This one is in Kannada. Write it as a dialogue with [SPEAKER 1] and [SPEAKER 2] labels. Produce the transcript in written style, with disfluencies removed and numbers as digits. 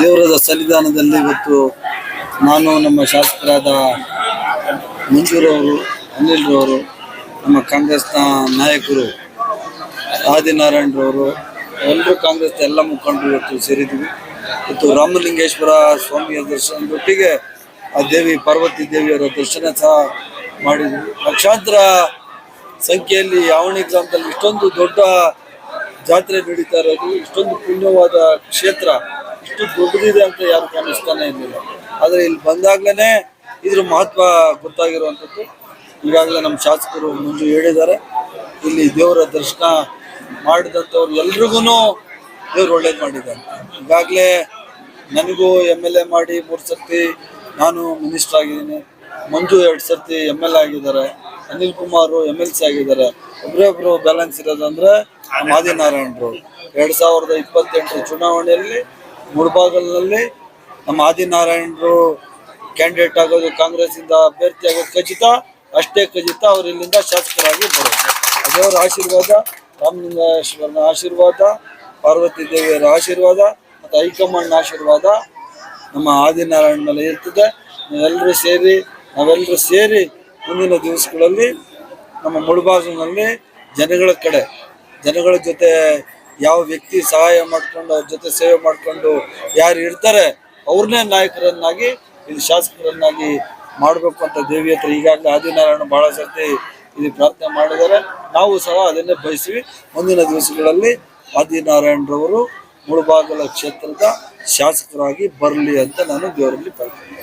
[SPEAKER 1] ದೇವರದ ಸನ್ನಿಧಾನದಲ್ಲಿ ಇವತ್ತು ನಾನು ನಮ್ಮ ಶಾಸಕರಾದ ಮಂಜೂರವರು, ಅನಿಲ್ರವರು, ನಮ್ಮ ಕಾಂಗ್ರೆಸ್ನ ನಾಯಕರು ಆದಿನಾರಾಯಣರವರು, ಎಲ್ಲರೂ ಕಾಂಗ್ರೆಸ್ನ ಎಲ್ಲ ಮುಖಂಡರು ಇವತ್ತು ಸೇರಿದ್ದೀವಿ. ಇವತ್ತು ರಾಮಲಿಂಗೇಶ್ವರ ಸ್ವಾಮಿಯ ದರ್ಶನದೊಟ್ಟಿಗೆ ಆ ದೇವಿ ಪಾರ್ವತಿ ದೇವಿಯವರ ದರ್ಶನ ಸಹ ಮಾಡಿದ್ವಿ. ಲಕ್ಷಾಂತರ ಸಂಖ್ಯೆಯಲ್ಲಿ ಯಾವಣಿ ಗ್ರಾಮದಲ್ಲಿ ಇಷ್ಟೊಂದು ದೊಡ್ಡ ಜಾತ್ರೆ ನಡೀತಾ ಇರೋದು, ಇಷ್ಟೊಂದು ಪುಣ್ಯವಾದ ಕ್ಷೇತ್ರ ಇಷ್ಟು ದೊಡ್ಡದಿದೆ ಅಂತ ಯಾರು ಕಾಣಿಸ್ತಾನೆ ಇರಲಿಲ್ಲ. ಆದರೆ ಇಲ್ಲಿ ಬಂದಾಗ್ಲೇ ಇದ್ರ ಮಹತ್ವ ಗೊತ್ತಾಗಿರುವಂಥದ್ದು. ಈಗಾಗಲೇ ನಮ್ಮ ಶಾಸಕರು ಮುಂಚೆ ಹೇಳಿದ್ದಾರೆ, ಇಲ್ಲಿ ದೇವರ ದರ್ಶನ ಮಾಡಿದಂಥವ್ರು ಎಲ್ರಿಗೂ ದೇವ್ರು ಒಳ್ಳೇದು ಮಾಡಿದ್ದಾರೆ. ಈಗಾಗಲೇ ನನಗೂ MLA ಮಾಡಿ 3 ಸರ್ತಿ ನಾನು ಮಿನಿಸ್ಟರ್ ಆಗಿದ್ದೀನಿ, ಮಂಜು 2 ಸರ್ತಿ MLA ಆಗಿದ್ದಾರೆ, ಅನಿಲ್ ಕುಮಾರ್ MLC ಆಗಿದ್ದಾರೆ. ಒಬ್ಬರೊಬ್ಬರು ಬ್ಯಾಲೆನ್ಸ್ ಇರೋದಂದ್ರೆ ಆದಿನಾರಾಯಣರು. 2028 ಚುನಾವಣೆಯಲ್ಲಿ ಮುಳಬಾಗಿಲಿನಲ್ಲಿ ನಮ್ಮ ಆದಿನಾರಾಯಣರು ಕ್ಯಾಂಡಿಡೇಟ್ ಆಗೋದು, ಕಾಂಗ್ರೆಸ್ಸಿಂದ ಅಭ್ಯರ್ಥಿ ಆಗೋದು ಖಚಿತ. ಅಷ್ಟೇ ಖಚಿತ ಅವ್ರು ಇಲ್ಲಿಂದ ಶಾಸಕರಾಗಿ ಬರೋದು. ದೇವರ ಆಶೀರ್ವಾದ, ರಾಮಲಿಂಗೇಶ್ವರನ ಆಶೀರ್ವಾದ, ಪಾರ್ವತಿ ದೇವಿಯರ ಆಶೀರ್ವಾದ ಮತ್ತು ಹೈಕಮಾಂಡ್ ಆಶೀರ್ವಾದ ನಮ್ಮ ಆದಿನಾರಾಯಣ ಮೇಲೆ ಇರ್ತದೆ. ನಾವೆಲ್ಲರೂ ಸೇರಿ ಮುಂದಿನ ದಿವಸಗಳಲ್ಲಿ ನಮ್ಮ ಮುಳಬಾಗಿಲಿನಲ್ಲಿ ಜನಗಳ ಜೊತೆ ಯಾವ ವ್ಯಕ್ತಿ ಸಹಾಯ ಮಾಡ್ಕೊಂಡು ಅವ್ರ ಜೊತೆ ಸೇವೆ ಮಾಡಿಕೊಂಡು ಯಾರು ಇರ್ತಾರೆ ಅವ್ರನ್ನೇ ನಾಯಕರನ್ನಾಗಿ ಇಲ್ಲಿ ಶಾಸಕರನ್ನಾಗಿ ಮಾಡಬೇಕು ಅಂತ ದೇವಿ ಹತ್ರ ಈಗಾಗಲೇ ಆದಿನಾರಾಯಣ ಬಹಳ ಸರ್ತಿ ಇಲ್ಲಿ ಪ್ರಾರ್ಥನೆ ಮಾಡಿದ್ದಾರೆ. ನಾವು ಸಹ ಅದನ್ನೇ ಬಯಸ್ತೀವಿ. ಮುಂದಿನ ದಿವಸಗಳಲ್ಲಿ ಆದಿನಾರಾಯಣರವರು ಮುಳಬಾಗಿಲ ಕ್ಷೇತ್ರದ ಶಾಸಕರಾಗಿ ಬರಲಿ ಅಂತ ನಾನು ದೇವರಲ್ಲಿ ಪ್ರಾರ್ಥನೆ